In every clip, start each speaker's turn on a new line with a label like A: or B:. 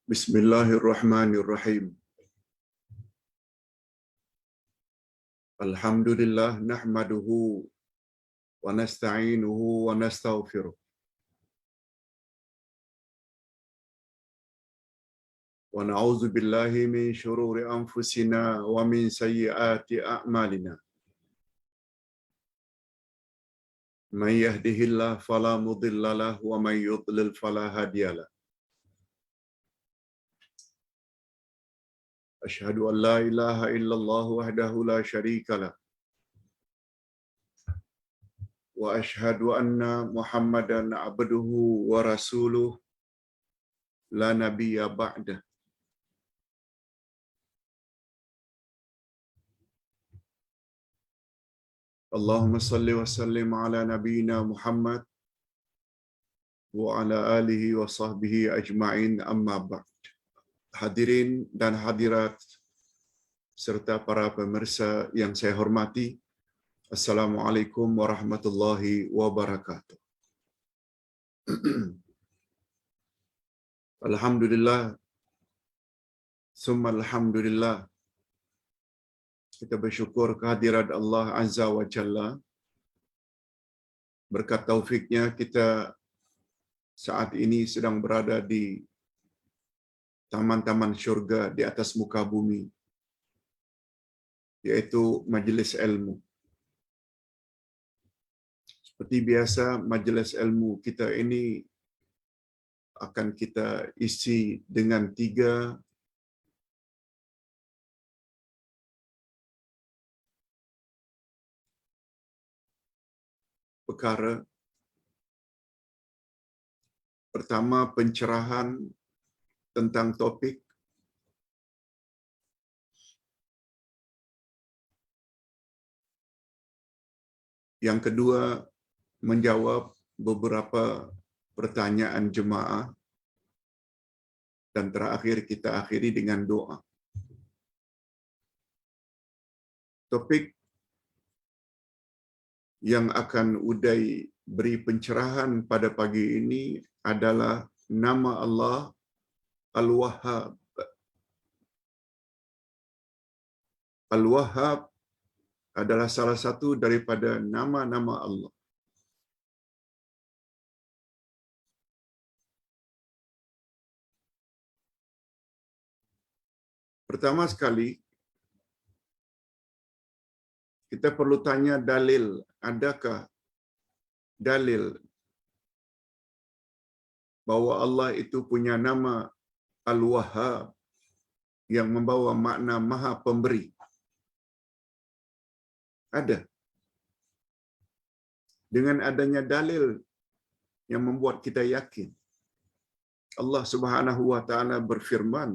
A: Bismillahirrahmanirrahim. Alhamdulillah nahmaduhu wa nasta'inuhu wa nastaghfiruh. Wa na'udzu billahi min shururi anfusina wa min sayyiati a'malina. Man yahdihillahu fala mudilla lahu wa man yudlil fala hadiya lahu. Asyhadu an la ilaha illallah wahdahu la syarika lah. Wa asyhadu anna Muhammadan abduhu wa rasuluh la nabiyya ba'dah. Allahumma salli wa sallim ala nabiyyina Muhammad wa ala alihi wa sahbihi ajma'in, amma ba'd. Hadirin dan hadirat serta para pemirsa yang saya hormati, Assalamualaikum warahmatullahi wabarakatuh. Alhamdulillah, summa alhamdulillah. Kita bersyukur kehadirat Allah Azza wa Jalla. Berkat taufiknya kita saat ini sedang berada di taman-taman syurga di atas muka bumi, yaitu majlis ilmu. Seperti biasa, majlis ilmu kita ini akan kita isi dengan 3 perkara. Pertama, pencerahan tentang topik. Yang kedua, menjawab beberapa pertanyaan jemaah. Dan terakhir kita akhiri dengan doa. Topik yang akan Uday beri pencerahan pada pagi ini adalah nama Allah Al-Wahhab. Al-Wahhab adalah salah satu daripada nama-nama Allah. Pertama sekali, kita perlu tanya dalil. Adakah dalil bahwa Allah itu punya nama Al-Wahhab yang membawa makna Maha Pemberi? Ada. Dengan adanya dalil yang membuat kita yakin. Allah Subhanahu wa taala berfirman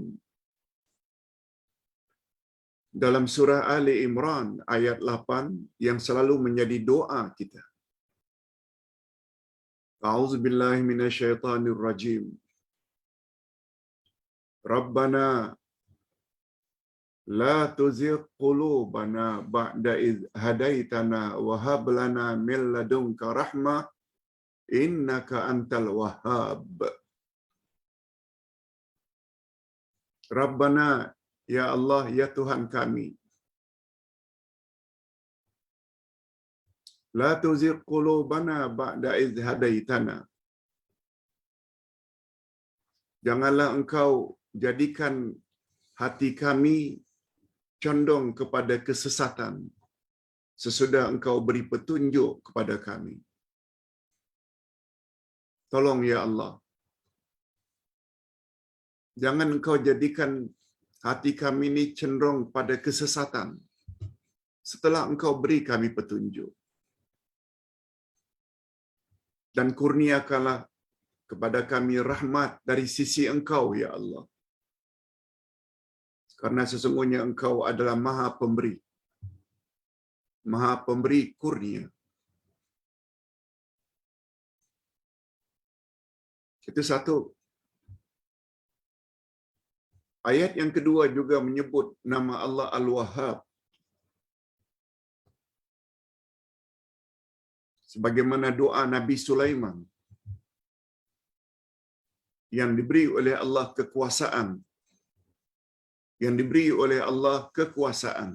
A: dalam surah Ali Imran ayat 8 yang selalu menjadi doa kita. A'udzubillahi minasyaitonir rajim. Rabbana la tuzigh qulubana ba'da idh hadaitana wa hab lana min ladunka rahmah innaka antal wahhab. Rabbana, ya Allah, ya Tuhan kami, la tuzigh qulubana ba'da idh hadaitana. Janganlah engkau jadikan hati kami condong kepada kesesatan sesudah engkau beri petunjuk kepada kami. Tolong ya Allah, jangan engkau jadikan hati kami ini cenderung pada kesesatan setelah engkau beri kami petunjuk. Dan kurniakanlah kepada kami rahmat dari sisi engkau ya Allah. Karena sesungguhnya engkau adalah Maha Pemberi. Maha Pemberi kurnia. Itu satu. Ayat yang kedua juga menyebut nama Allah Al-Wahhab. Sebagaimana doa Nabi Sulaiman. yang diberi oleh Allah kekuasaan, yang diberi oleh Allah kekuasaan.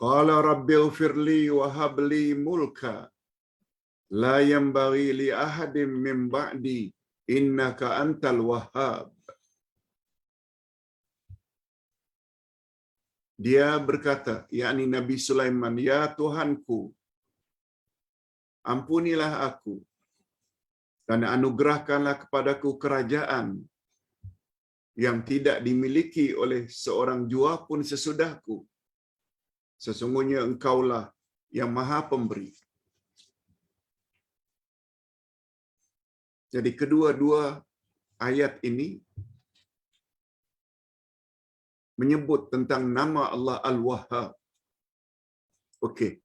A: Qala rabbighfirli wa hab li mulka la yanbaghi li ahadin min ba'di innaka antal wahhab. Dia berkata, yakni Nabi Sulaiman, ya Tuhanku, ampunilah aku dan anugerahkanlah kepadaku kerajaan yang tidak dimiliki oleh seorang jua pun sesudahku. Sesungguhnya engkaulah yang maha pemberi. Jadi kedua-dua ayat ini menyebut tentang nama Allah Al-Wahhab. Okey.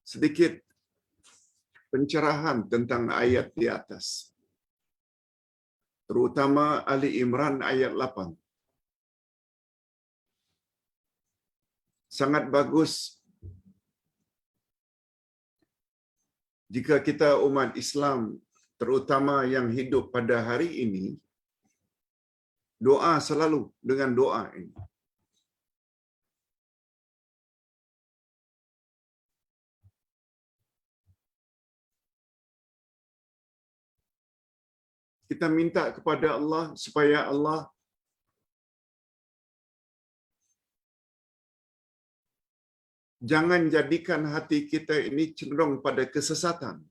A: Sedikit pencerahan tentang ayat di atas. Terutama Ali Imran ayat 8. Sangat bagus jika kita umat Islam, terutama yang hidup pada hari ini, doa selalu dengan doa ini. Kita minta kepada Allah supaya Allah jangan jadikan hati kita ini cenderung pada kesesatan.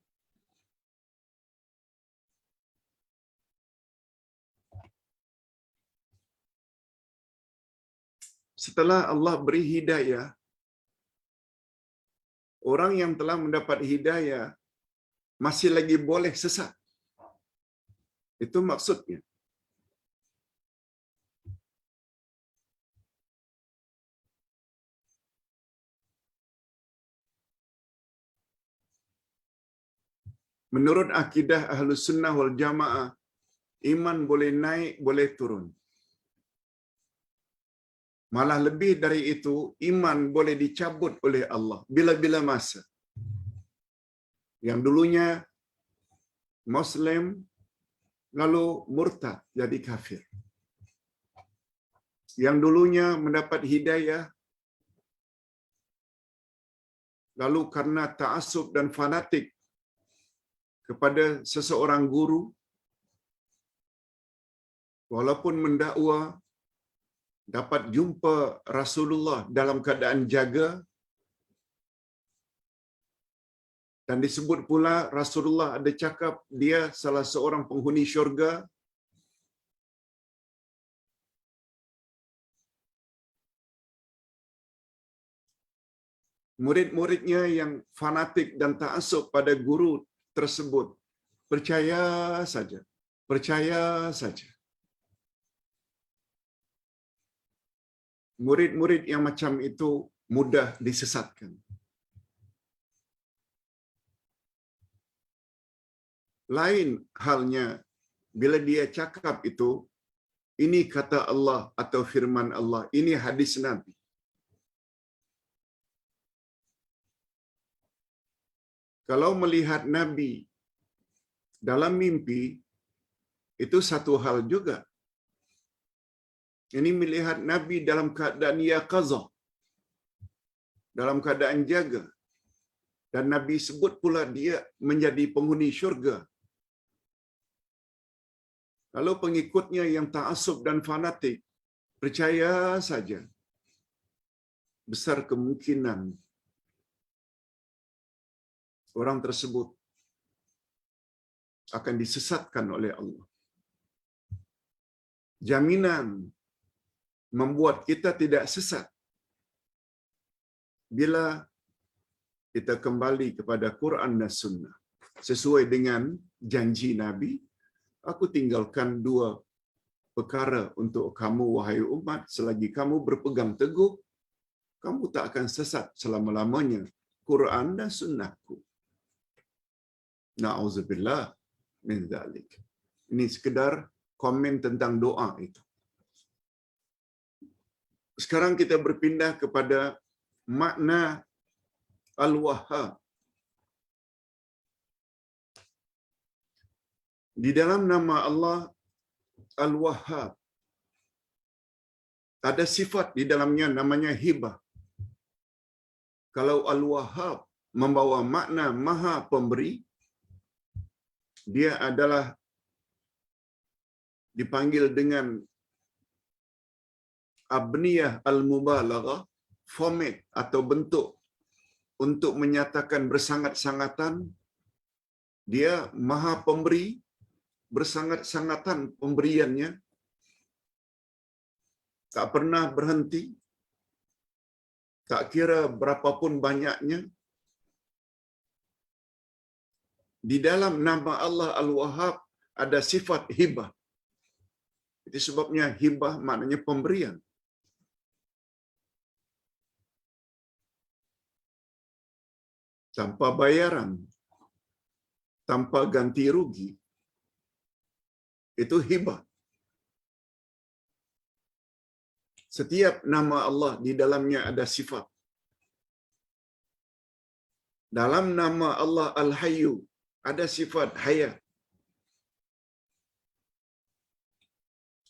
A: Setelah Allah beri hidayah, orang yang telah mendapat hidayah masih lagi boleh sesat. Itu maksudnya. Menurut akidah Ahlus Sunnah wal Jamaah, iman boleh naik, boleh turun. Malah lebih dari itu, iman boleh dicabut oleh Allah bila-bila masa. Yang dulunya Muslim, lalu murtad, jadi kafir. Yang dulunya mendapat hidayah, lalu karena ta'assub dan fanatik kepada seseorang guru, walaupun mendakwa, dapat jumpa Rasulullah dalam keadaan jaga, dan disebut pula Rasulullah ada cakap dia salah seorang penghuni syurga. Murid-muridnya yang fanatik dan ta'assub pada guru tersebut, percaya saja, percaya saja. Murid-murid yang macam itu mudah disesatkan. Lain halnya bila dia cakap itu, ini kata Allah atau firman Allah, ini hadis Nabi. Kalau melihat Nabi dalam mimpi, itu satu hal juga. Ini melihat Nabi dalam keadaan yaqazah, dalam keadaan jaga. Dan Nabi sebut pula dia menjadi penghuni syurga. Lalu pengikutnya yang ta'assub dan fanatik, percaya saja, besar kemungkinan orang tersebut akan disesatkan oleh Allah. Jaminan membuat kita tidak sesat bila kita kembali kepada Quran dan Sunnah. Sesuai dengan janji Nabi, aku tinggalkan dua perkara untuk kamu, wahai umat, selagi kamu berpegang teguh, kamu tak akan sesat selama-lamanya. Quran dan Sunnahku. Na'udzubillah min dzalik. Ini sekedar komen tentang doa itu. Sekarang kita berpindah kepada makna Al-Wahhab. Di dalam nama Allah Al-Wahhab ada sifat di dalamnya namanya hibah. Kalau Al-Wahhab membawa makna Maha Pemberi, dia adalah dipanggil dengan abniyah al-mubalaghah, format atau bentuk untuk menyatakan bersangat-sangatan. Dia Maha Pemberi, bersangat-sangatan pemberiannya, tak pernah berhenti, tak kira berapapun banyaknya. Di dalam nama Allah Al-Wahhab ada sifat hibah. Itu sebabnya hibah maknanya pemberian. Tanpa bayaran, tanpa ganti rugi. Itu hibah. Setiap nama Allah di dalamnya ada sifat. Dalam nama Allah Al-Hayyu ada sifat hayat.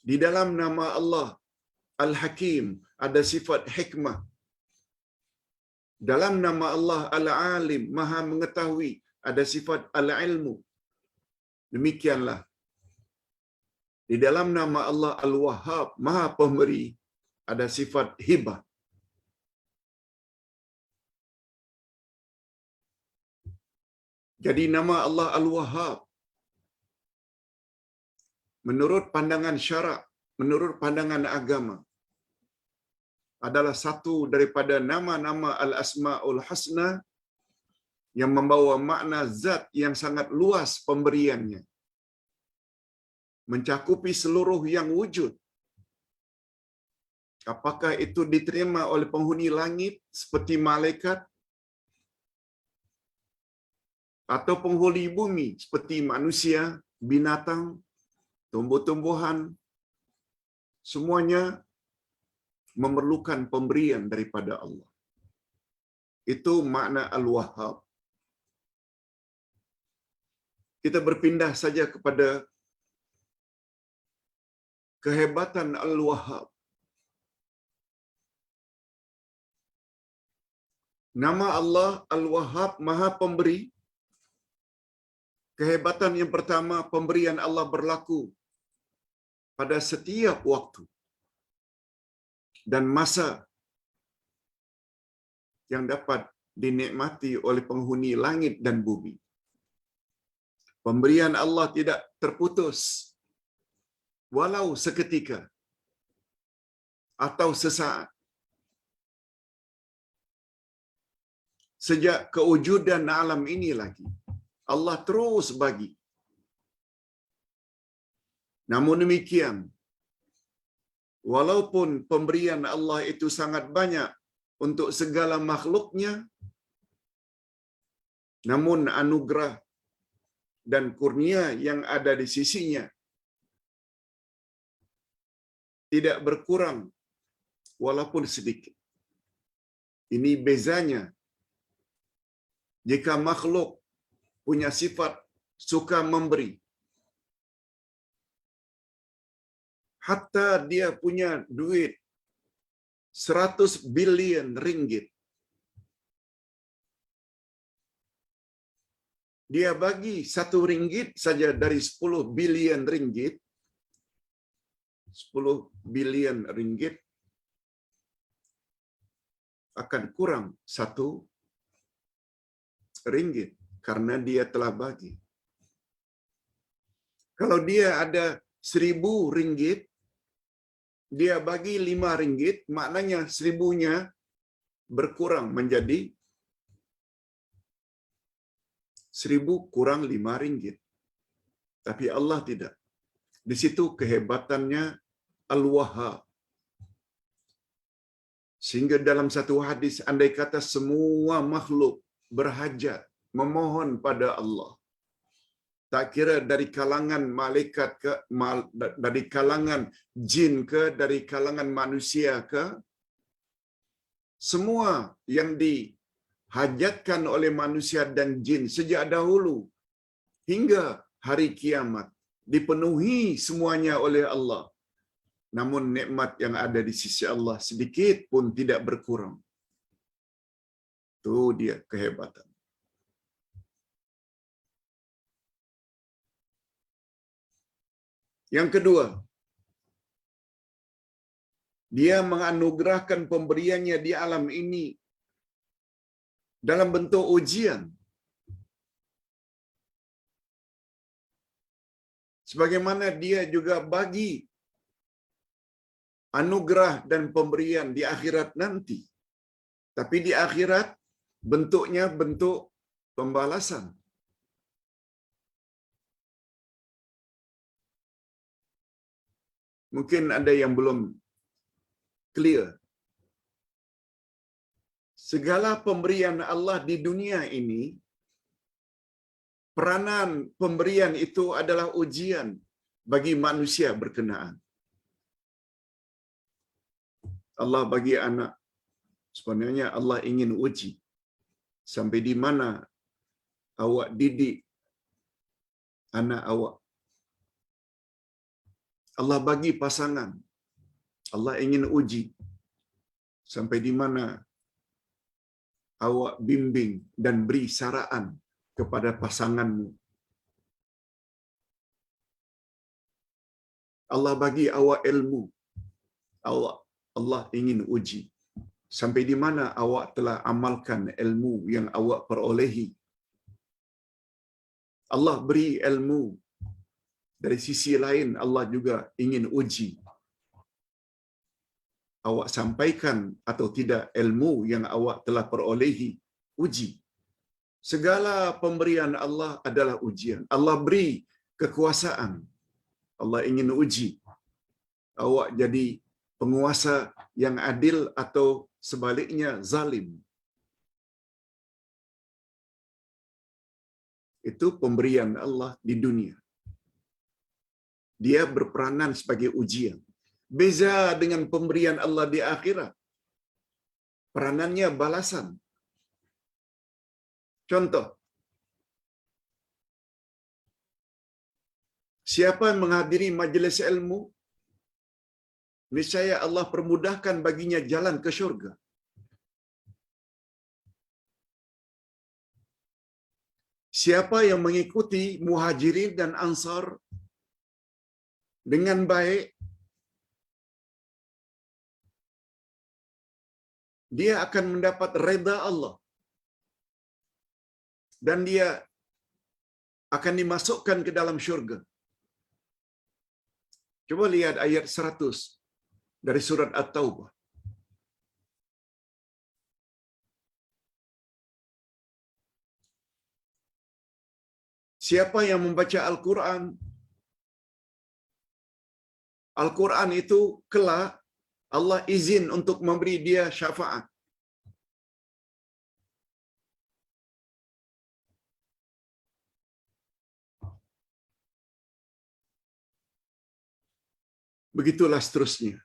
A: Di dalam nama Allah Al-Hakim ada sifat hikmah. Dalam nama Allah Al-Alim, Maha Mengetahui, ada sifat Al-Ilmu. Demikianlah. Di dalam nama Allah Al-Wahhab, Maha Pemberi, ada sifat hibah. Jadi nama Allah Al-Wahhab menurut pandangan syarak, menurut pandangan agama, adalah satu daripada nama-nama Al-Asma'ul Husna yang membawa makna zat yang sangat luas pemberiannya, mencakupi seluruh yang wujud. Apakah itu diterima oleh penghuni langit seperti malaikat, atau penghuni bumi seperti manusia, binatang, tumbuh-tumbuhan, semuanya memerlukan pemberian daripada Allah. Itu makna Al-Wahhab. Kita berpindah saja kepada kehebatan Al-Wahhab. Nama Allah Al-Wahhab, Maha Pemberi. Kehebatan yang pertama, pemberian Allah berlaku pada setiap waktu dan masa yang dapat dinikmati oleh penghuni langit dan bumi. Pemberian Allah tidak terputus, walau seketika atau sesaat. Sejak kewujudan alam ini lagi, Allah terus bagi. Namun demikian, walaupun pemberian Allah itu sangat banyak untuk segala makhluknya, namun anugerah dan kurnia yang ada di sisinya tidak berkurang walaupun sedikit. Ini bezanya. Jika makhluk punya sifat suka memberi, hatta dia punya duit 100 bilion ringgit, dia bagi 1 ringgit saja dari 10 bilion ringgit, 10 bilion ringgit akan kurang 1 ringgit karena dia telah bagi. Kalau dia ada 1000 ringgit, dia bagi 5 ringgit, maknanya 1000-nya berkurang menjadi 1000 kurang 5 ringgit. Tapi Allah tidak. Di situ kehebatannya Al-Wahhab. Sehingga dalam satu hadis, andai kata semua makhluk berhajat, memohon pada Allah, tak kira dari kalangan malaikat ke, dari kalangan jin ke, dari kalangan manusia ke, semua yang dihajatkan oleh manusia dan jin sejak dahulu hingga hari kiamat dipenuhi semuanya oleh Allah. Namun nikmat yang ada di sisi Allah sedikit pun tidak berkurang. Itu dia kehebatan. Yang kedua, dia menganugerahkan pemberiannya di alam ini dalam bentuk ujian. Sebagaimana dia juga bagi anugerah dan pemberian di akhirat nanti. Tapi di akhirat bentuknya bentuk pembalasan. Mungkin ada yang belum clear. Segala pemberian Allah di dunia ini, peranan pemberian itu adalah ujian bagi manusia berkenaan. Allah bagi anak, sebenarnya Allah ingin uji sampai di mana awak didik anak awak. Allah bagi pasangan, Allah ingin uji sampai di mana awak bimbing dan beri saraan kepada pasanganmu. Allah bagi awak ilmu, Allah ingin uji sampai di mana awak telah amalkan ilmu yang awak perolehi. Allah beri ilmu, dari sisi lain Allah juga ingin uji awak sampaikan atau tidak ilmu yang awak telah perolehi. Uji. Segala pemberian Allah adalah ujian. Allah beri kekuasaan, Allah ingin uji awak jadi penguasa yang adil atau sebaliknya zalim. Itu pemberian Allah di dunia. Dia berperanan sebagai ujian. Beza dengan pemberian Allah di akhirat. Peranannya balasan. Contoh, siapa yang menghadiri majlis ilmu, niscaya Allah permudahkan baginya jalan ke syurga. Siapa yang mengikuti muhajirin dan ansar dengan baik, dia akan mendapat redha Allah. Dan dia akan dimasukkan ke dalam syurga. Coba lihat ayat 100 dari surat At-Taubah. Siapa yang membaca Al-Quran, Al-Quran itu kelak Allah izin untuk memberi dia syafaat. Begitulah seterusnya.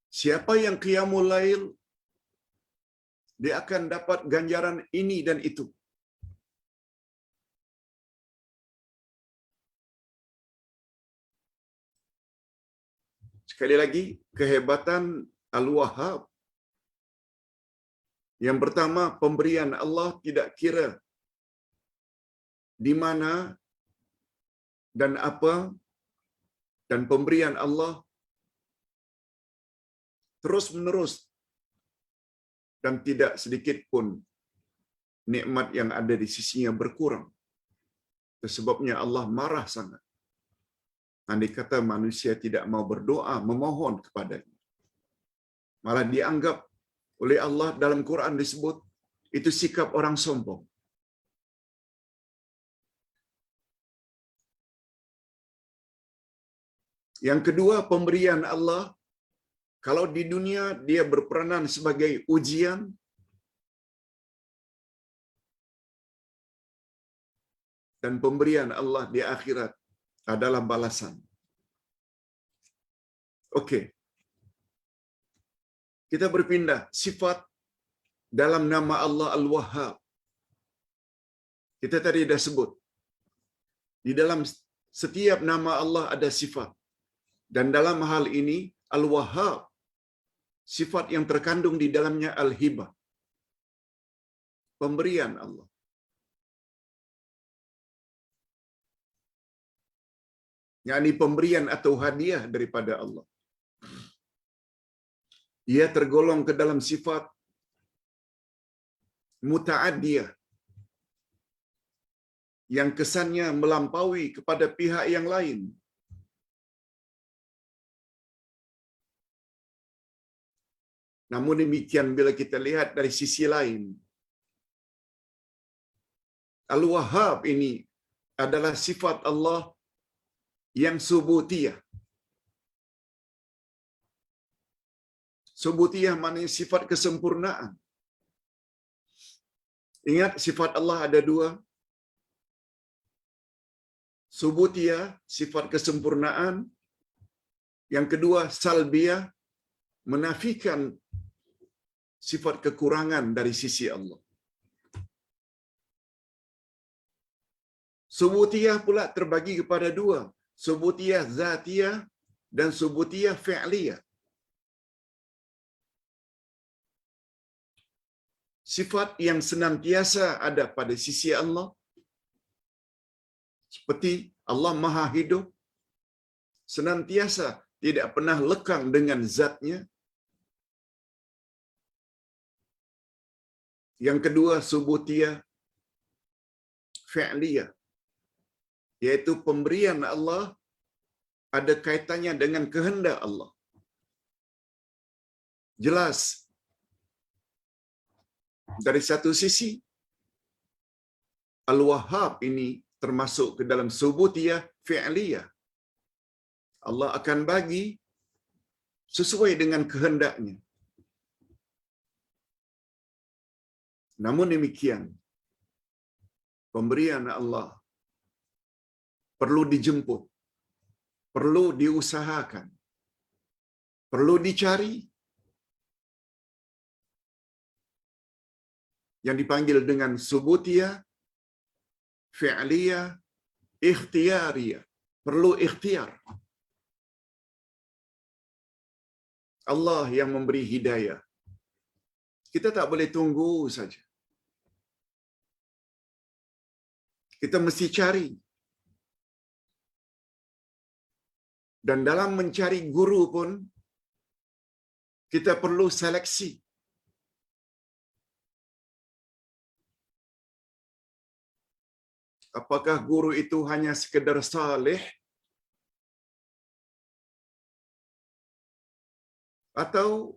A: Siapa yang qiyamul lail, dia akan dapat ganjaran ini dan itu. Sekali lagi, kehebatan Al-Wahhab. Yang pertama, pemberian Allah tidak kira di mana dan apa, dan pemberian Allah terus-menerus dan tidak sedikit pun nikmat yang ada di sisinya berkurang. Sebabnya Allah marah sangat. Andai kata manusia tidak mau berdoa, memohon kepadanya, malah dianggap oleh Allah dalam Quran disebut itu sikap orang sombong. Yang kedua, pemberian Allah kalau di dunia dia berperanan sebagai ujian, dan pemberian Allah di akhirat adalah balasan. Okey. Kita berpindah sifat dalam nama Allah Al-Wahhab. Kita tadi dah sebut. Di dalam setiap nama Allah ada sifat. Dan dalam hal ini Al-Wahhab, sifat yang terkandung di dalamnya Al-Hibah. Pemberian Allah. yakni pemberian atau hadiah daripada Allah. Ia tergolong ke dalam sifat muta'addiyah yang kesannya melampaui kepada pihak yang lain. Namun demikian bila kita lihat dari sisi lain, Al-Wahhab ini adalah sifat Allah yang subutiyah. Subutiyah maknanya sifat kesempurnaan. Ingat sifat Allah ada dua. Subutiyah, sifat kesempurnaan. Yang kedua, salbiyah, menafikan sifat kekurangan dari sisi Allah. Subutiyah pula terbagi kepada dua. Subutiyah zatiyah dan subutiyah fi'liyah. Sifat yang senantiasa ada pada sisi Allah, seperti Allah Maha Hidup, senantiasa tidak pernah lekang dengan zatnya. Yang kedua, subutiyah fi'liyah, yaitu pemberian Allah ada kaitannya dengan kehendak Allah. Jelas, dari satu sisi, Al-Wahhab ini termasuk ke dalam subutiyah fi'liyah. Allah akan bagi sesuai dengan kehendaknya. Namun demikian, pemberian Allah perlu dijemput, perlu diusahakan, perlu dicari. Yang dipanggil dengan subutiyah, fi'liyah, ikhtiyariyah. Perlu ikhtiar. Allah yang memberi hidayah. Kita tak boleh tunggu saja. Kita mesti cari. Dan dalam mencari guru pun, kita perlu seleksi. Apakah guru itu hanya sekedar saleh atau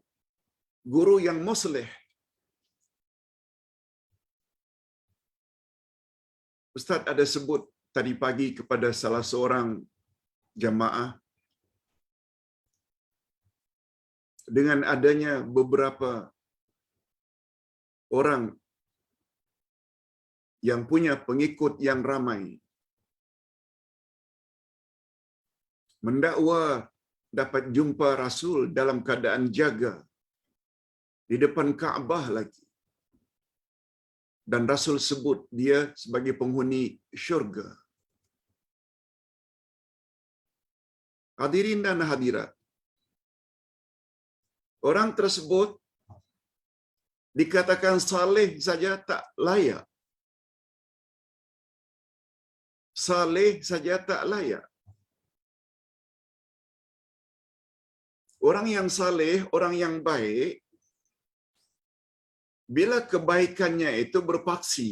A: guru yang muslih? Ustaz ada sebut tadi pagi kepada salah seorang jamaah, dengan adanya beberapa orang yang punya pengikut yang ramai, mendakwa dapat jumpa Rasul dalam keadaan jaga di depan Kaabah lagi. Dan Rasul sebut dia sebagai penghuni syurga. Hadirin dan hadirat, orang tersebut dikatakan saleh saja tak layak. Saleh saja tak layak. Orang yang saleh, orang yang baik, bila kebaikannya itu berpaksi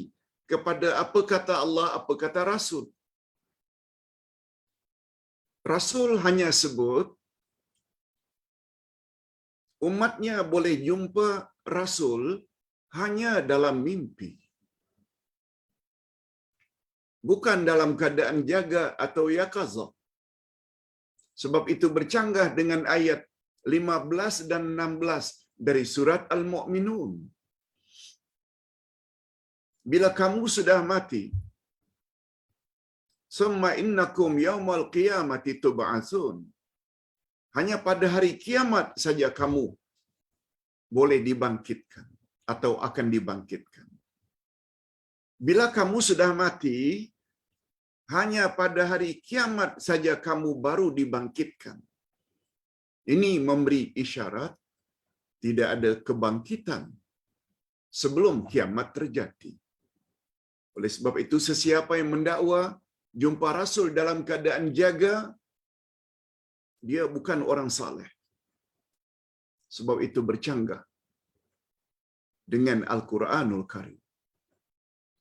A: kepada apa kata Allah, apa kata Rasul. Rasul hanya sebut umatnya boleh jumpa Rasul hanya dalam mimpi. Bukan dalam keadaan jaga atau yaqazah. Sebab itu bercanggah dengan ayat 15 dan 16 dari surat Al-Mu'minun. Bila kamu sudah mati, summa innakum yaumal qiyamati tub'atsun. Hanya pada hari kiamat saja kamu boleh dibangkitkan atau akan dibangkitkan. Bila kamu sudah mati, hanya pada hari kiamat saja kamu baru dibangkitkan. Ini memberi isyarat tidak ada kebangkitan sebelum kiamat terjadi. Oleh sebab itu, sesiapa yang mendakwa jumpa Rasul dalam keadaan jaga, dia bukan orang saleh. Sebab itu bercanggah dengan Al-Quranul Karim.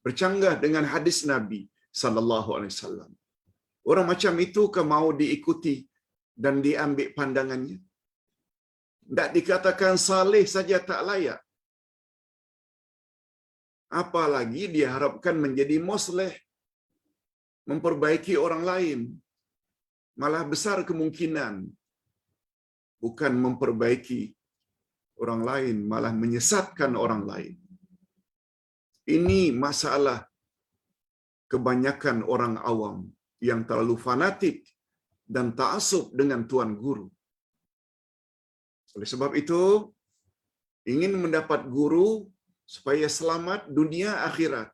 A: Bercanggah dengan hadis Nabi sallallahu alaihi wasallam. Orang macam itu ke mau diikuti dan diambil pandangannya? Tak dikatakan saleh saja tak layak. Apalagi diharapkan menjadi muslih, memperbaiki orang lain. Malah besar kemungkinan bukan memperbaiki orang lain, malah menyesatkan orang lain. Ini masalah kebanyakan orang awam yang terlalu fanatik dan ta'assub dengan tuan guru. Oleh sebab itu, ingin mendapat guru supaya selamat dunia akhirat.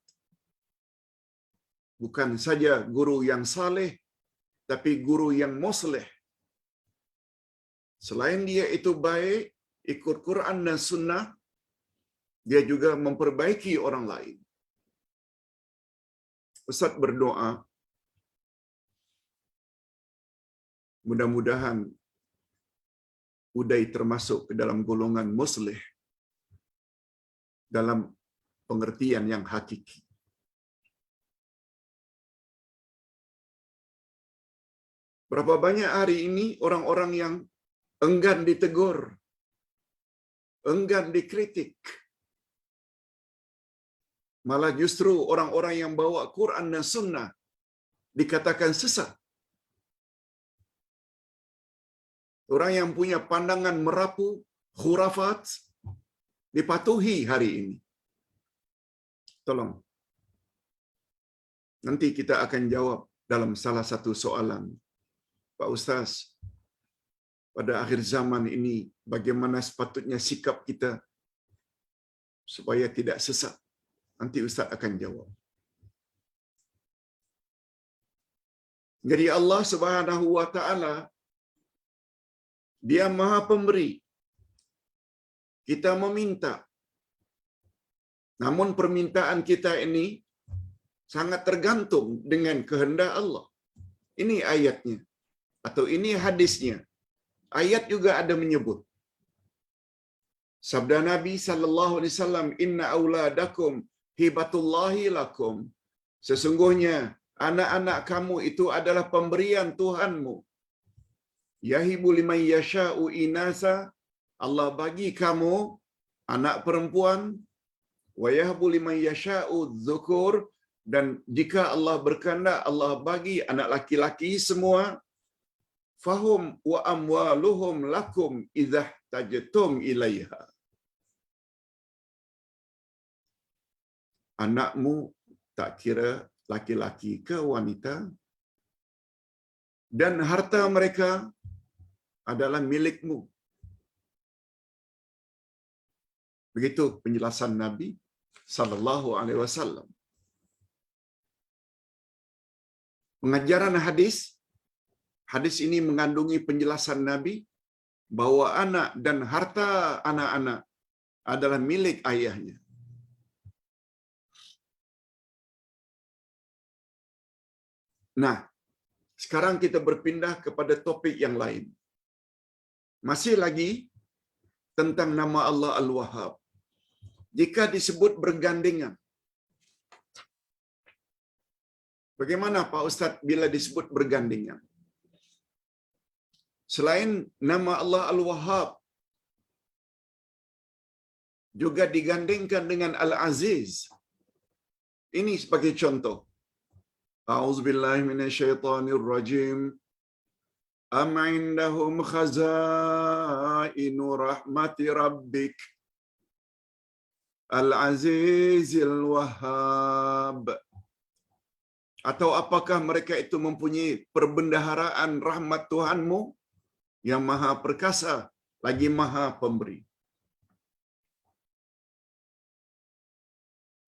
A: Bukan saja guru yang saleh, tapi guru yang muslih. Selain dia itu baik, ikut Quran dan Sunnah, dia juga memperbaiki orang lain. Ustaz berdoa, mudah-mudahan Uday termasuk ke dalam golongan muslih dalam pengertian yang hakiki. Berapa banyak hari ini orang-orang yang enggan ditegur, enggan dikritik. Malah justru orang-orang yang bawa Quran dan Sunnah dikatakan sesat. Orang yang punya pandangan merapu, khurafat, dipatuhi hari ini. Tolong. Nanti kita akan jawab dalam salah satu soalan. Pak Ustaz, pada akhir zaman ini, bagaimana sepatutnya sikap kita supaya tidak sesat? Nanti Ustaz akan jawab. Jadi Allah Subhanahu wa Ta'ala, Dia Maha Pemberi. Kita meminta. Namun permintaan kita ini sangat tergantung dengan kehendak Allah. Ini ayatnya. Atau ini hadisnya. Ayat juga ada menyebut. Sabda Nabi sallallahu alaihi wasallam, "Inna auladakum hibatullahi lakum." Sesungguhnya anak-anak kamu itu adalah pemberian Tuhanmu. Yahibu liman yasha'u inasa. Allah bagi kamu anak perempuan. Wa yahbu liman yasha'u dzukur. Dan jika Allah berkehendak, Allah bagi anak laki-laki semua. Fahum wa amwaluhum lakum idza tajtum ilaiha. Anakmu tak kira laki-laki ke wanita, dan harta mereka adalah milikmu. Begitu penjelasan Nabi sallallahu alaihi wasallam. Pengajaran hadis ini mengandungi penjelasan Nabi bahwa anak dan harta anak-anak adalah milik ayahnya. Nah, sekarang kita berpindah kepada topik yang lain. Masih lagi tentang nama Allah Al-Wahhab. Jika disebut bergandengan, bagaimana Pak Ustaz bila disebut bergandengan? Selain nama Allah Al-Wahhab, juga digandingkan dengan Al-Aziz. Ini sebagai contoh. A'udzubillahi minasyaitonirrajim. Am indahum khazainu rahmati rabbik Al-Azizil Wahhab. Atau apakah mereka itu mempunyai perbendaharaan rahmat Tuhanmu yang maha perkasa lagi maha pemberi?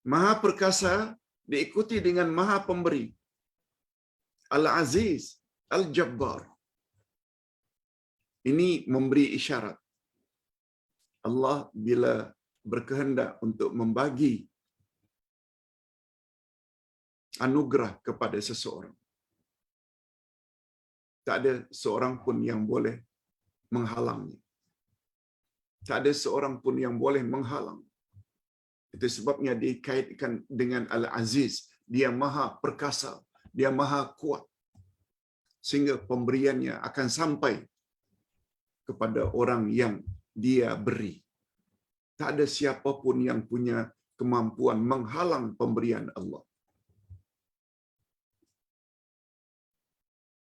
A: Maha perkasa diikuti dengan Maha pemberi. Al-Aziz, Al-Jabbar. Ini memberi isyarat. Allah bila berkehendak untuk membagi anugerah kepada seseorang, tak ada seorang pun yang boleh menghalangnya. Tak ada seorang pun yang boleh menghalang. Itu sebabnya dikaitkan dengan Al-Aziz. Dia maha perkasa. Dia maha kuat. Sehingga pemberiannya akan sampai kepada orang yang dia beri. Tak ada siapa pun yang punya kemampuan menghalang pemberian Allah.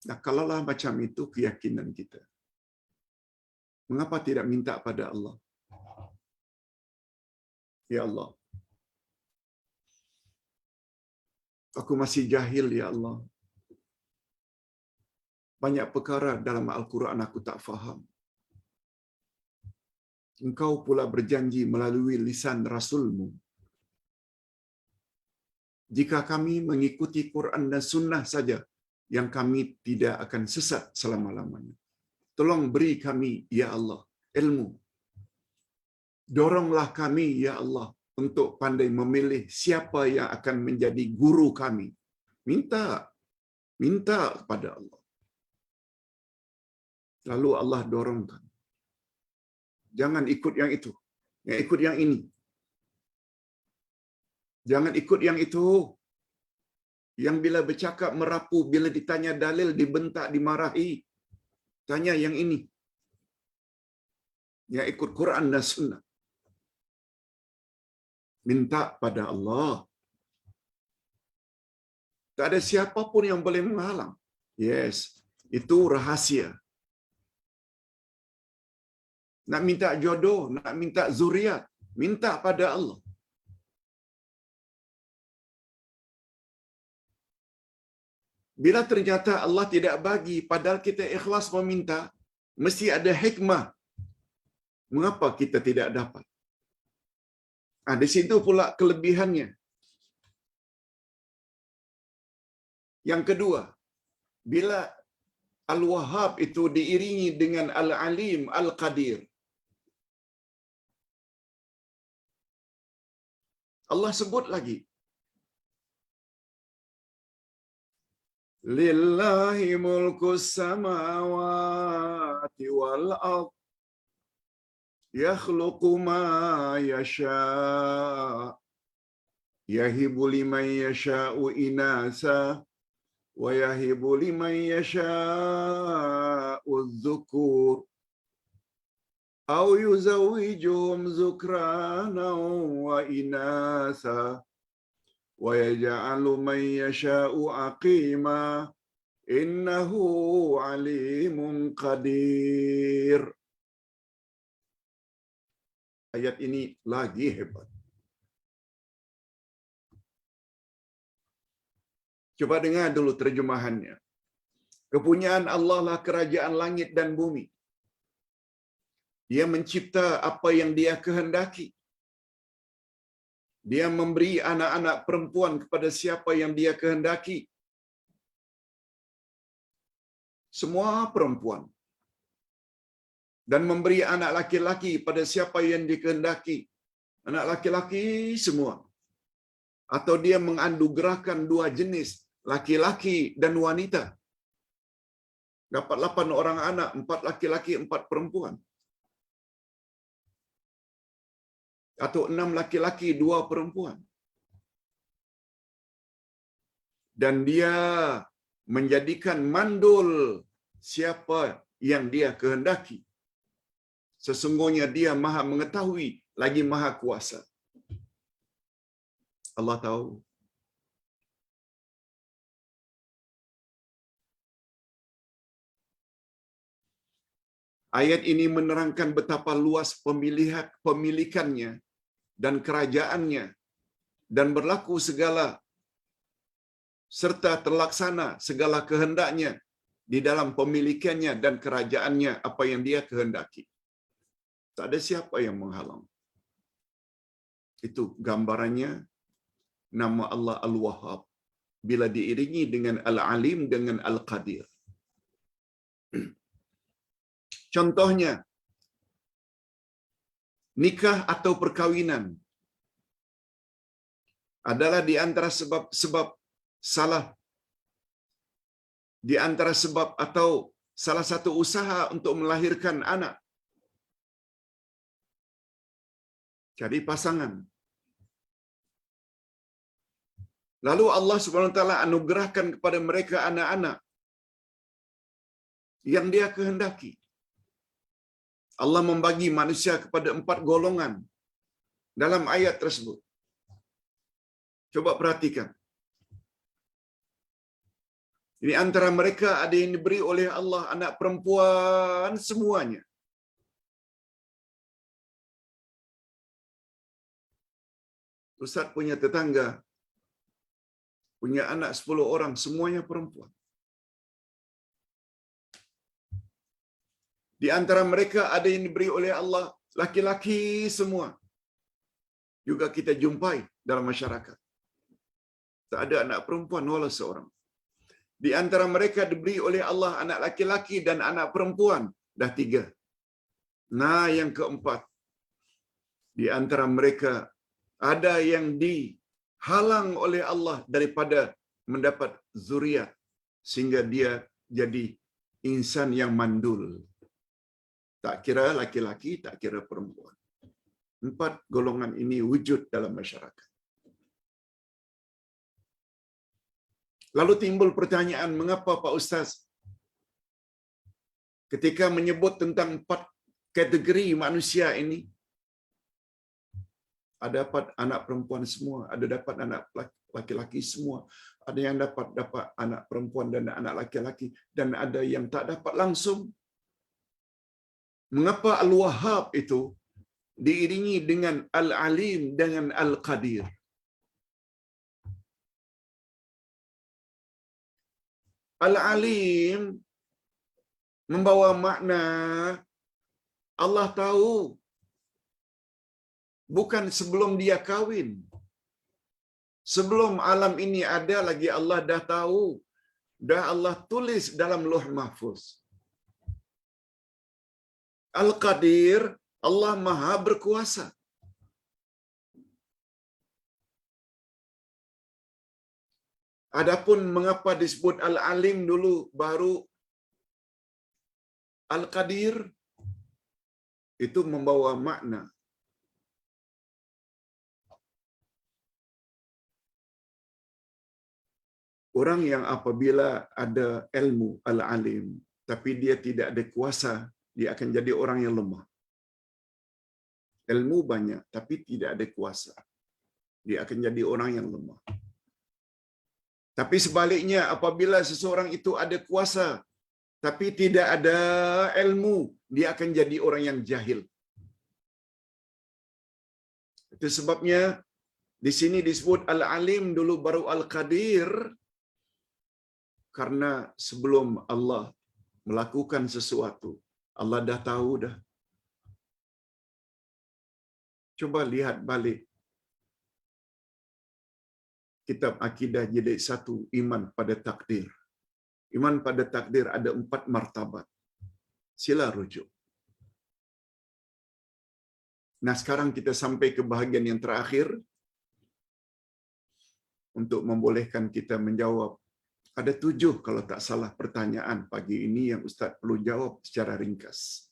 A: Nah, kalaulah macam itu keyakinan kita, mengapa tidak minta pada Allah? Ya Allah, aku masih jahil, ya Allah. Banyak perkara dalam Al-Quran aku tak faham. Engkau pula berjanji melalui lisan Rasul-Mu, jika kami mengikuti Quran dan Sunnah saja, yang kami tidak akan sesat selama-lamanya. Tolong beri kami, ya Allah, ilmu. Doronglah kami, ya Allah, untuk pandai memilih siapa yang akan menjadi guru kami. Minta kepada Allah. Lalu Allah dorongkan. Jangan ikut yang itu. Yang ikut yang ini. Jangan ikut yang itu. Yang bila bercakap merapu, bila ditanya dalil, dibentak, dimarahi. Tanya yang ini. Yang ikut Quran dan Sunnah. Minta pada Allah. Tak ada siapa pun yang boleh menghalang. Yes, itu rahasia. Nak minta jodoh, nak minta zuriat, minta pada Allah. Bila ternyata Allah tidak bagi, padahal kita ikhlas meminta, mesti ada hikmah. Mengapa kita tidak dapat? Di situ pula kelebihannya. Yang kedua, bila Al-Wahhab itu diiringi dengan Al-Alim, Al-Qadir. Allah sebut lagi. Lillahi mulkus samawati wal ardh. Yakhluqu ma yasha' yahibu liman yasha'u inasa wa yahibu liman yasha'u adh-dhukur aw yuzawwijuhum dhukrana wa inasa wa yaj'alu man yasha'u aqima innahu alimun qadir. Ayat ini lagi hebat. Coba dengar dulu terjemahannya. Kepunyaan Allah lah kerajaan langit dan bumi. Dia mencipta apa yang Dia kehendaki. Dia memberi anak-anak perempuan kepada siapa yang Dia kehendaki. Semua perempuan. Dan memberi anak laki-laki pada siapa yang dikehendaki. Anak laki-laki semua. Atau Dia menganugerahkan dua jenis, laki-laki dan wanita. Dapat 8 orang anak, 4 laki-laki, 4 perempuan. Atau 6 laki-laki, 2 perempuan. Dan Dia menjadikan mandul siapa yang Dia kehendaki. Sesungguhnya Dia Maha mengetahui lagi Maha kuasa. Allah tahu. Ayat ini menerangkan betapa luas pemilikannya dan kerajaannya dan berlaku segala serta terlaksana segala kehendaknya di dalam pemilikannya dan kerajaannya apa yang Dia kehendaki. Tak ada siapa yang menghalang. Itu gambarannya nama Allah Al-Wahhab bila diiringi dengan Al-Alim dengan Al-Qadir. Contohnya, nikah atau perkawinan adalah di antara sebab salah, di antara sebab atau salah satu usaha untuk melahirkan anak. Cari pasangan. Lalu Allah Subhanahu wa taala anugerahkan kepada mereka anak-anak yang Dia kehendaki. Allah membagi manusia kepada 4 golongan dalam ayat tersebut. Coba perhatikan. Ini antara mereka ada yang diberi oleh Allah anak perempuan semuanya. Ustaz punya tetangga punya anak 10 orang, semuanya perempuan. Di antara mereka ada yang diberi oleh Allah laki-laki semua. Juga kita jumpai dalam masyarakat. Tak ada anak perempuan walau seorang. Di antara mereka diberi oleh Allah anak laki-laki dan anak perempuan. Dah 3. Nah, yang keempat. Di antara mereka ada yang dihalang oleh Allah daripada mendapat zuriat. Sehingga dia jadi insan yang mandul. Tak kira laki-laki, tak kira perempuan. 4 golongan ini wujud dalam masyarakat. Lalu timbul pertanyaan, mengapa Pak Ustaz ketika menyebut tentang 4 kategori manusia ini, ada dapat anak perempuan semua, ada dapat anak laki-laki semua, ada yang dapat anak perempuan dan anak laki-laki, dan ada yang tak dapat langsung. Mengapa Al-Wahhab itu diiringi dengan Al-Alim dengan Al-Qadir? Al-Alim membawa makna Allah tahu bukan sebelum dia kahwin. Sebelum alam ini ada lagi Allah dah tahu. Dah Allah tulis dalam Lauh Mahfuz. Al-Qadir, Allah Maha berkuasa. Adapun mengapa disebut Al-Alim dulu baru Al-Qadir, itu membawa makna orang yang apabila ada ilmu Al-Alim tapi dia tidak ada kuasa, dia akan jadi orang yang lemah. Ilmu banyak tapi tidak ada kuasa, dia akan jadi orang yang lemah. Tapi sebaliknya, apabila seseorang itu ada kuasa tapi tidak ada ilmu, dia akan jadi orang yang jahil. Itu sebabnya di sini disebut Al-Alim dulu baru Al-Qadir, karena sebelum Allah melakukan sesuatu, Allah dah tahu dah. Coba lihat balik kitab Akidah Jilid 1, Iman pada Takdir. Iman pada takdir ada 4 martabat. Sila rujuk. Nah, sekarang kita sampai ke bahagian yang terakhir untuk membolehkan kita menjawab. Ada 7 kalau tak salah pertanyaan pagi ini yang Ustaz perlu jawab secara ringkas.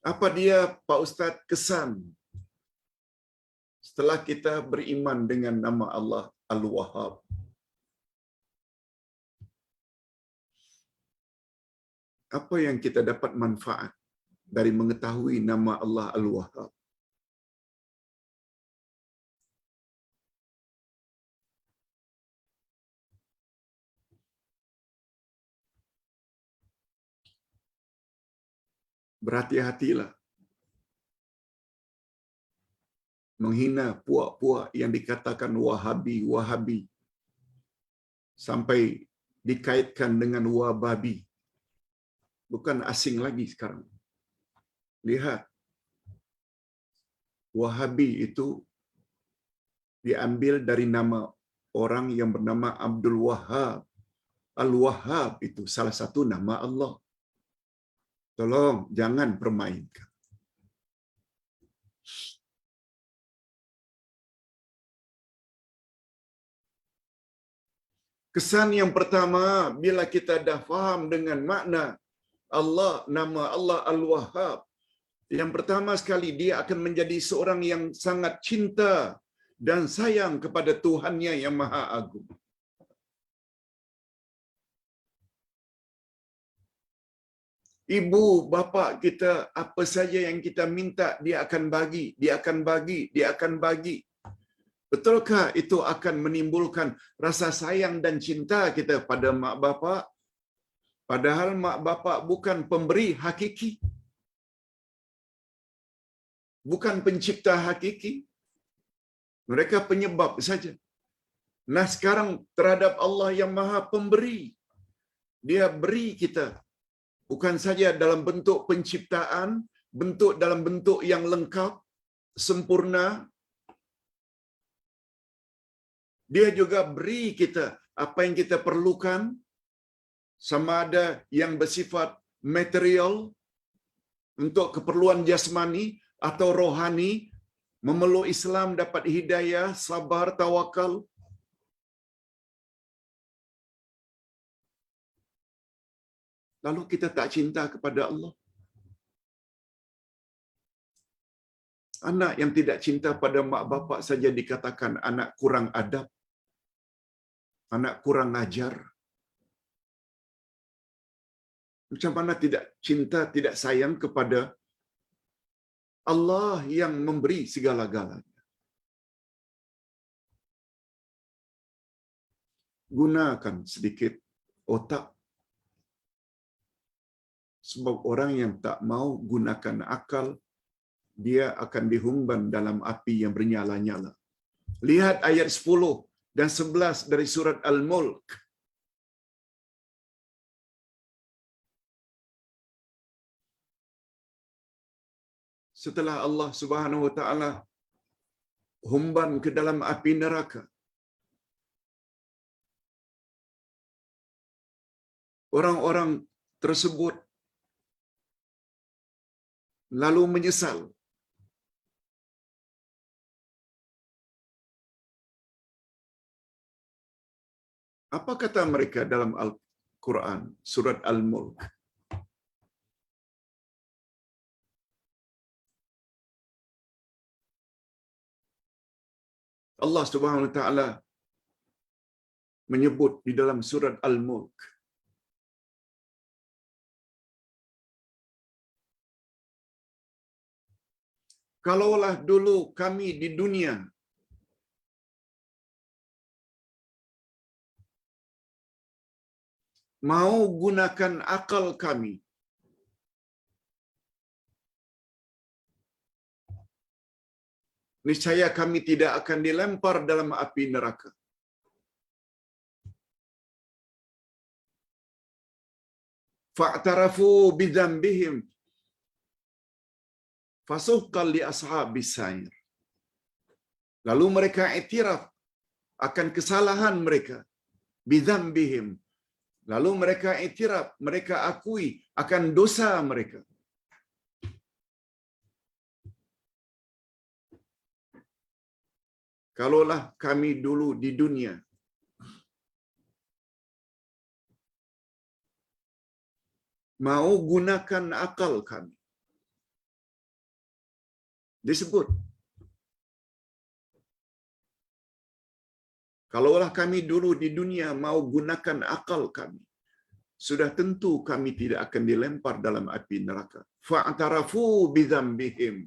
A: Apa dia, Pak Ustaz, kesan setelah kita beriman dengan nama Allah Al-Wahhab? Apa yang kita dapat manfaat dari mengetahui nama Allah Al-Wahhab? Berhati-hatilah menghina puak-puak yang dikatakan Wahabi sampai dikaitkan dengan Wababi. Bukan asing lagi sekarang. Lihat, Wahabi itu diambil dari nama orang yang bernama Abdul Wahhab. Al-Wahhab itu salah satu nama Allah. Tolong jangan permainkan. Kesan yang pertama, bila kita dah faham dengan makna Allah, nama Allah Al-Wahhab, yang pertama sekali dia akan menjadi seorang yang sangat cinta dan sayang kepada Tuhannya yang Maha Agung. Ibu bapa kita, apa saja yang kita minta, dia akan bagi, dia akan bagi, dia akan bagi. Betulkah itu akan menimbulkan rasa sayang dan cinta kita pada mak bapa? Padahal mak bapa bukan pemberi hakiki, bukan pencipta hakiki. Mereka penyebab saja. Nah, sekarang terhadap Allah yang Maha Pemberi, dia beri kita bukan saja dalam bentuk penciptaan, dalam bentuk yang lengkap, sempurna. Dia juga beri kita apa yang kita perlukan, sama ada yang bersifat material untuk keperluan jasmani atau rohani, memeluk Islam, dapat hidayah, sabar, tawakal. Lalu kita tak cinta kepada Allah. Anak yang tidak cinta pada mak bapak saja dikatakan anak kurang adab, anak kurang ajar. Macam mana tidak cinta, tidak sayang kepada Allah yang memberi segala-galanya? Gunakan sedikit otak. Sebab orang yang tak mau gunakan akal, dia akan dihumban dalam api yang bernyala-nyala. Lihat ayat 10 dan 11 dari surat Al-Mulk. Setelah Allah Subhanahu wa taala humban ke dalam api neraka, orang-orang tersebut lalu menyesal. Apa kata mereka dalam Al-Quran, surat Al-Mulk? Allah Subhanahu wa taala menyebut di dalam surat Al-Mulk, kalaulah dulu kami di dunia mau gunakan akal kami, niscaya kami tidak akan dilempar dalam api neraka. Fa'tarafu bidzambihim fasuhqan li ashabis sa'ir. Lalu mereka iktiraf akan kesalahan mereka, bidzambihim. Lalu mereka iktiraf, mereka akui akan dosa mereka. Kalaulah kami dulu di dunia mau gunakan akal kami. Disebut, kalaulah kami dulu di dunia mau gunakan akal kami, sudah tentu kami tidak akan dilempar dalam api neraka. Fa'tarafu bidzambihim.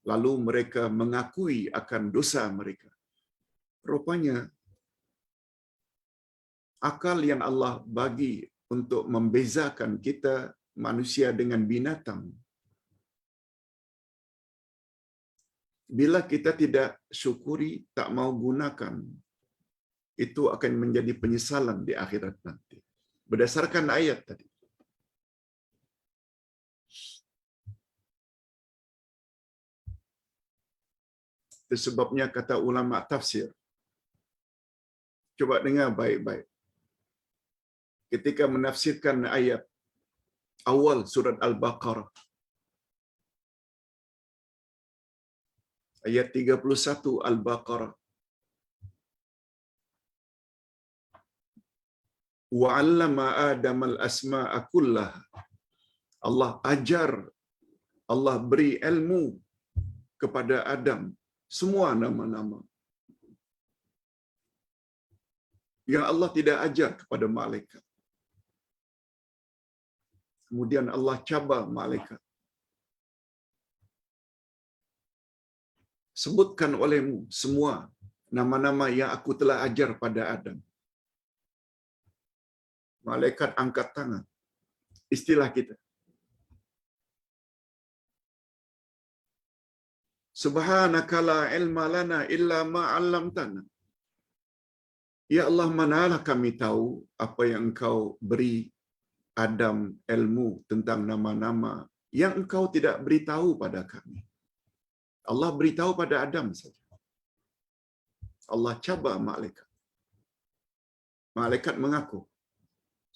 A: Lalu mereka mengakui akan dosa mereka. Rupanya akal yang Allah bagi untuk membezakan kita manusia dengan binatang, bila kita tidak syukuri, tak mau gunakan, itu akan menjadi penyesalan di akhirat nanti. Berdasarkan ayat tadi. Itu sebabnya kata ulama tafsir. Coba dengar baik-baik. Ketika menafsirkan ayat awal surat Al-Baqarah, ayat 31 Al-Baqarah, wa 'allama Adam al-asma'a kullaha. Allah ajar, Allah beri ilmu kepada Adam semua nama-nama yang Allah tidak ajar kepada malaikat. Kemudian Allah cabar malaikat. Sebutkan olehmu semua nama-nama yang aku telah ajar pada Adam. Malaikat angkat tangan. Istilah kita. Subhanaka la ilma lana illa ma 'allamtana. Ya Allah, manalah kami tahu apa yang Engkau beri Adam ilmu tentang nama-nama yang Engkau tidak beritahu pada kami. Allah beritahu pada Adam saja. Allah cabar malaikat. Malaikat mengaku,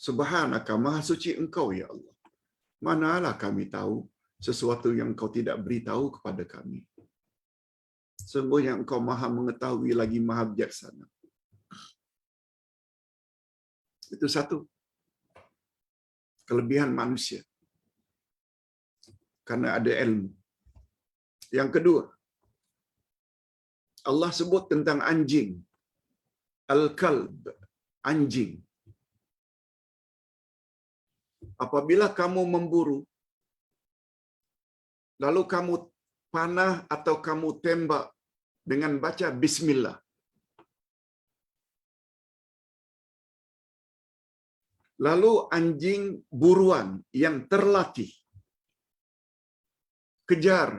A: Subhanaka, maha suci Engkau ya Allah. Manalah kami tahu sesuatu yang Engkau tidak beritahu kepada kami. Sungguhnya Engkau maha mengetahui lagi maha bijaksana. Itu satu kelebihan manusia, karena ada ilmu. Yang kedua, Allah sebut tentang anjing. Al-kalb, anjing. Apabila kamu memburu, lalu kamu panah atau kamu tembak dengan baca bismillah, lalu anjing buruan yang terlatih kejar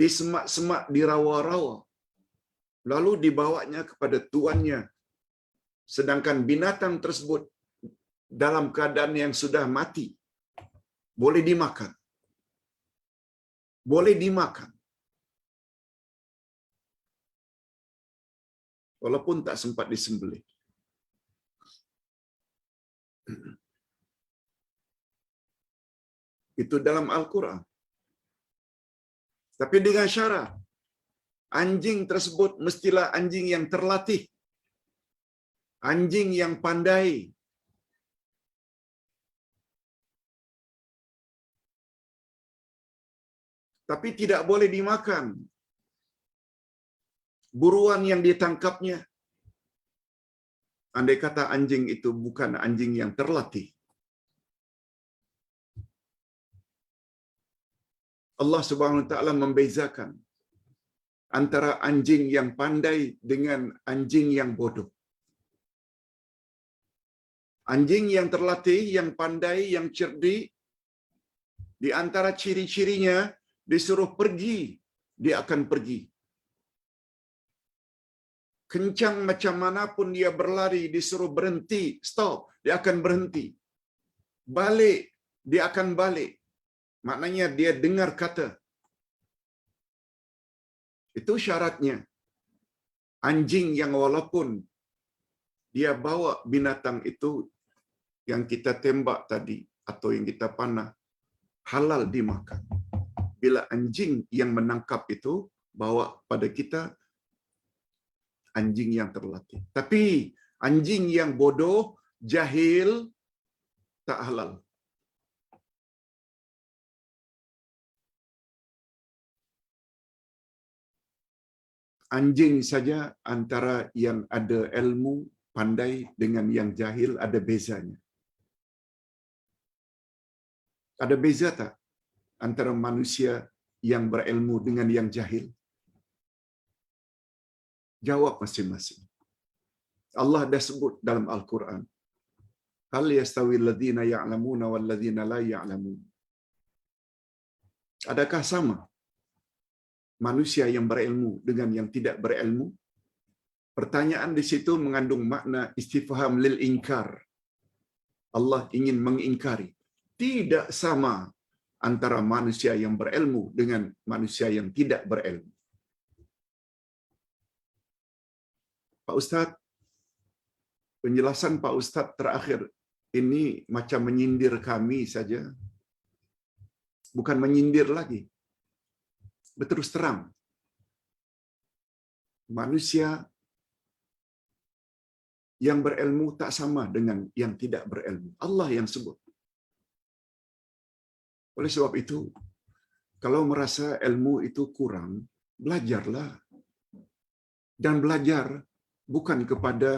A: di semak-semak, di rawa-rawa, lalu dibawanya kepada tuannya, sedangkan binatang tersebut dalam keadaan yang sudah mati, boleh dimakan. Boleh dimakan. Walaupun tak sempat disembelih. Itu dalam Al-Quran. Tapi dengan syarat, anjing tersebut mestilah anjing yang terlatih, anjing yang pandai. Tapi tidak boleh dimakan buruan yang ditangkapnya, andai kata anjing itu bukan anjing yang terlatih. Allah Subhanahu wa taala membezakan antara anjing yang pandai dengan anjing yang bodoh. Anjing yang terlatih, yang pandai, yang cerdik, di antara ciri-cirinya, disuruh pergi, dia akan pergi. Kencang macam manapun dia berlari, disuruh berhenti, stop, dia akan berhenti. Balik, dia akan balik. Maknanya dia dengar kata. Itu syaratnya. Anjing yang walaupun dia bawa binatang itu yang kita tembak tadi atau yang kita panah, halal dimakan. Bila anjing yang menangkap itu bawa pada kita anjing yang terlatih. Tapi anjing yang bodoh, jahil, tak halal. Anjing saja antara yang ada ilmu, pandai dengan yang jahil ada bezanya. Ada beza tak antara manusia yang berilmu dengan yang jahil? Jawab masing-masing. Allah dah sebut dalam Al-Quran. Hal yastawi alladhina ya'lamuna wal ladhina la ya'lamun. Adakah sama manusia yang berilmu dengan yang tidak berilmu? Pertanyaan di situ mengandung makna istifham lil inkar. Allah ingin mengingkari. Tidak sama antara manusia yang berilmu dengan manusia yang tidak berilmu. Pak Ustaz, penjelasan Pak Ustaz terakhir ini macam menyindir kami saja. Bukan menyindir lagi. Berterus terang. Manusia yang berilmu tak sama dengan yang tidak berilmu. Allah yang sebut. Oleh sebab itu, kalau merasa ilmu itu kurang, belajarlah. Dan belajar bukan kepada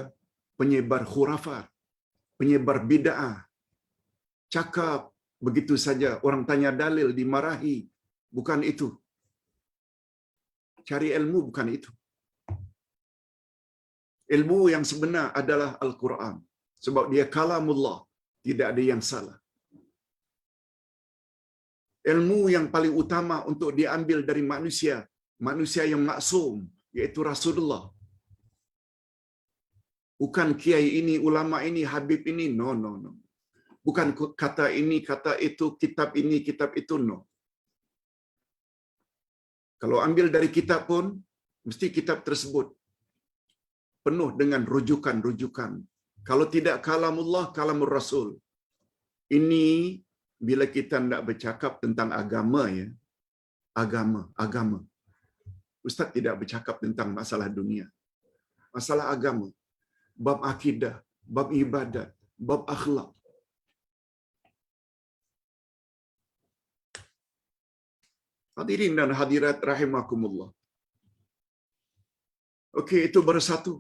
A: penyebar khurafat, penyebar bid'ah. Cakap begitu saja, orang tanya dalil dimarahi. Bukan itu. Cari ilmu bukan itu. Ilmu yang sebenar adalah Al-Quran. Sebab dia kalamullah. Tidak ada yang salah. Ilmu yang paling utama untuk diambil dari manusia. Manusia yang maksum. Iaitu Rasulullah. Bukan kiai ini, ulama ini, habib ini. No. Bukan kata ini, kata itu, kitab ini, kitab itu. No. Kalau ambil dari kitab pun, mesti kitab tersebut penuh dengan rujukan-rujukan. Kalau tidak kalamullah, kalamur Rasul. Ini bila kita nak bercakap tentang agama, ya. Agama. Ustaz tidak bercakap tentang masalah dunia. Masalah agama. Bab akidah, bab ibadat, bab akhlak. Hadirin dan hadirat rahimakumullah. Okey, itu bersatu.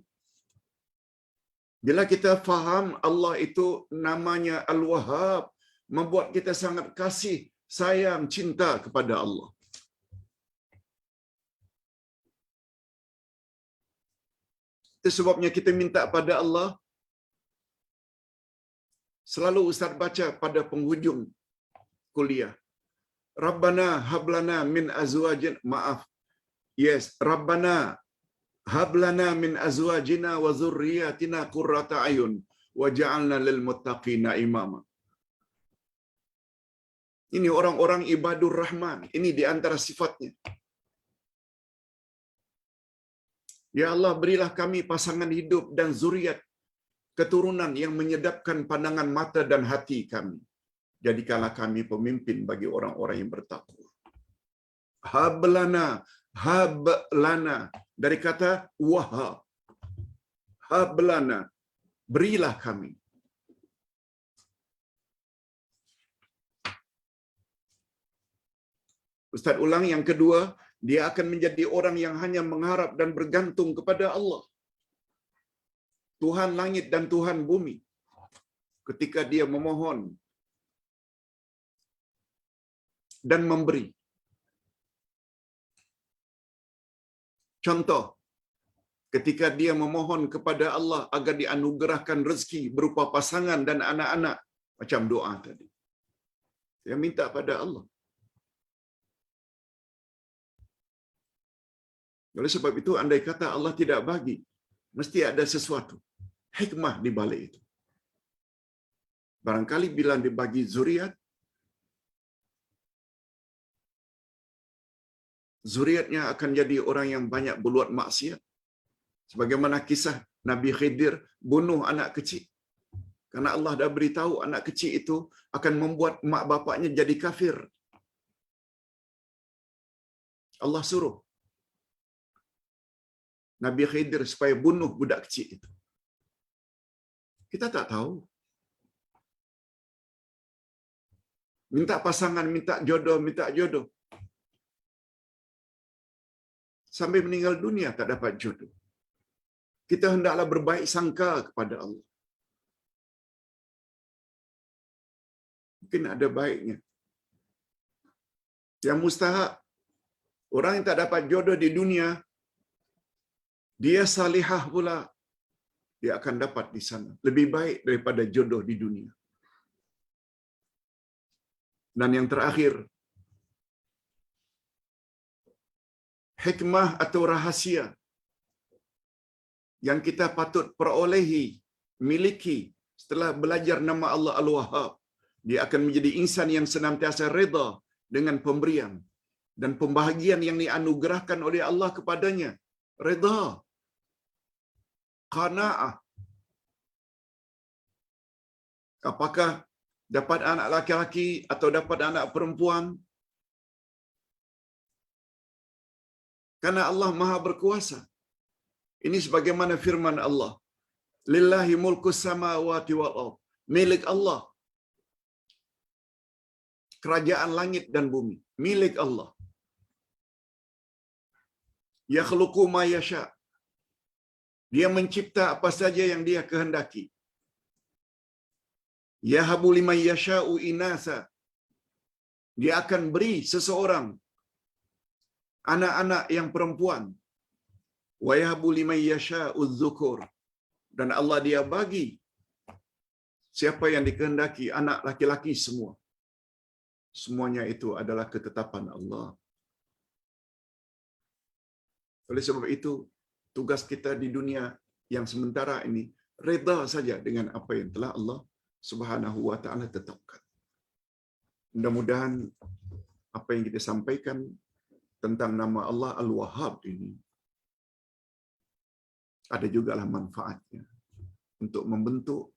A: Bila kita faham Allah itu namanya Al-Wahhab, membuat kita sangat kasih, sayang, cinta kepada Allah. Itu sebabnya kita minta pada Allah, selalu Ustaz baca pada penghujung kuliah. Rabbana hablana min azwajin, Rabbana hablana min azwajina wa dzurriyyatina qurrata ayun waj'alna lil muttaqina imama. Ini orang-orang ibadur rahman, ini di antara sifatnya. Ya Allah, berilah kami pasangan hidup dan zuriat, keturunan yang menyedapkan pandangan mata dan hati kami. Jadikanlah kami pemimpin bagi orang-orang yang bertakwa. Hablana dari kata wahab. Hablana, berilah kami. Ustaz ulang yang kedua, dia akan menjadi orang yang hanya mengharap dan bergantung kepada Allah, Tuhan langit dan Tuhan bumi, ketika dia memohon dan memberi. Contoh, ketika dia memohon kepada Allah agar dianugerahkan rezeki berupa pasangan dan anak-anak, macam doa tadi. Dia minta pada Allah. Oleh sebab itu, andai kata Allah tidak bagi, mesti ada sesuatu hikmah di balik itu. Barangkali bila dibagi zuriat, zuriatnya akan jadi orang yang banyak berbuat maksiat. Sebagaimana kisah Nabi Khidir bunuh anak kecil. Karena Allah dah beritahu anak kecil itu akan membuat mak bapaknya jadi kafir. Allah suruh Nabi Khidir supaya bunuh budak kecil itu. Kita tak tahu. Minta pasangan, minta jodoh. Sampai meninggal dunia tak dapat jodoh. Kita hendaklah berbaik sangka kepada Allah. Mungkin ada baiknya. Yang mustahak, orang yang tak dapat jodoh di dunia, dia salihah pula, dia akan dapat di sana. Lebih baik daripada jodoh di dunia. Dan yang terakhir, hikmah atau rahasia yang kita patut perolehi, miliki setelah belajar nama Allah Al-Wahhab, dia akan menjadi insan yang senantiasa reda dengan pemberian dan pembahagian yang dianugerahkan oleh Allah kepadanya. Reda. qanaah. Apakah dapat anak laki-laki atau dapat anak perempuan? Karena Allah Maha berkuasa. Ini sebagaimana firman Allah, lillahi mulkus samawati wal ardh. Milik Allah kerajaan langit dan bumi, milik Allah. Yakhluqu ma yasha. Dia mencipta apa saja yang dia kehendaki. Yahabu liman yasha'u inasa. Dia akan beri seseorang anak-anak yang perempuan. Wa yahabu liman yasha'u dzukur. Dan Allah dia bagi siapa yang dikehendaki anak laki-laki semua. Semuanya itu adalah ketetapan Allah. Oleh sebab itu, tugas kita di dunia yang sementara ini, reda saja dengan apa yang telah Allah Subhanahu wa ta'ala tetapkan. Mudah-mudahan apa yang kita sampaikan tentang nama Allah Al-Wahhab ini, ada jugalah manfaatnya untuk membentuk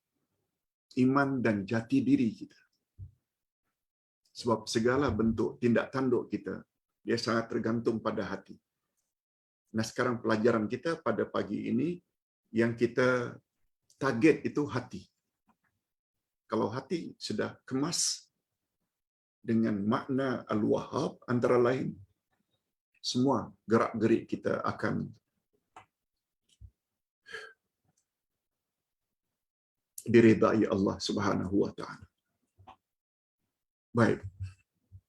A: iman dan jati diri kita. Sebab segala bentuk tindak tanduk kita, dia sangat tergantung pada hati. Nah, sekarang pelajaran kita pada pagi ini, yang kita target itu hati. Kalau hati sudah kemas dengan makna Al-Wahhab, antara lain, semua gerak-gerik kita akan diridai Allah Subhanahu wa ta'ala. Baik.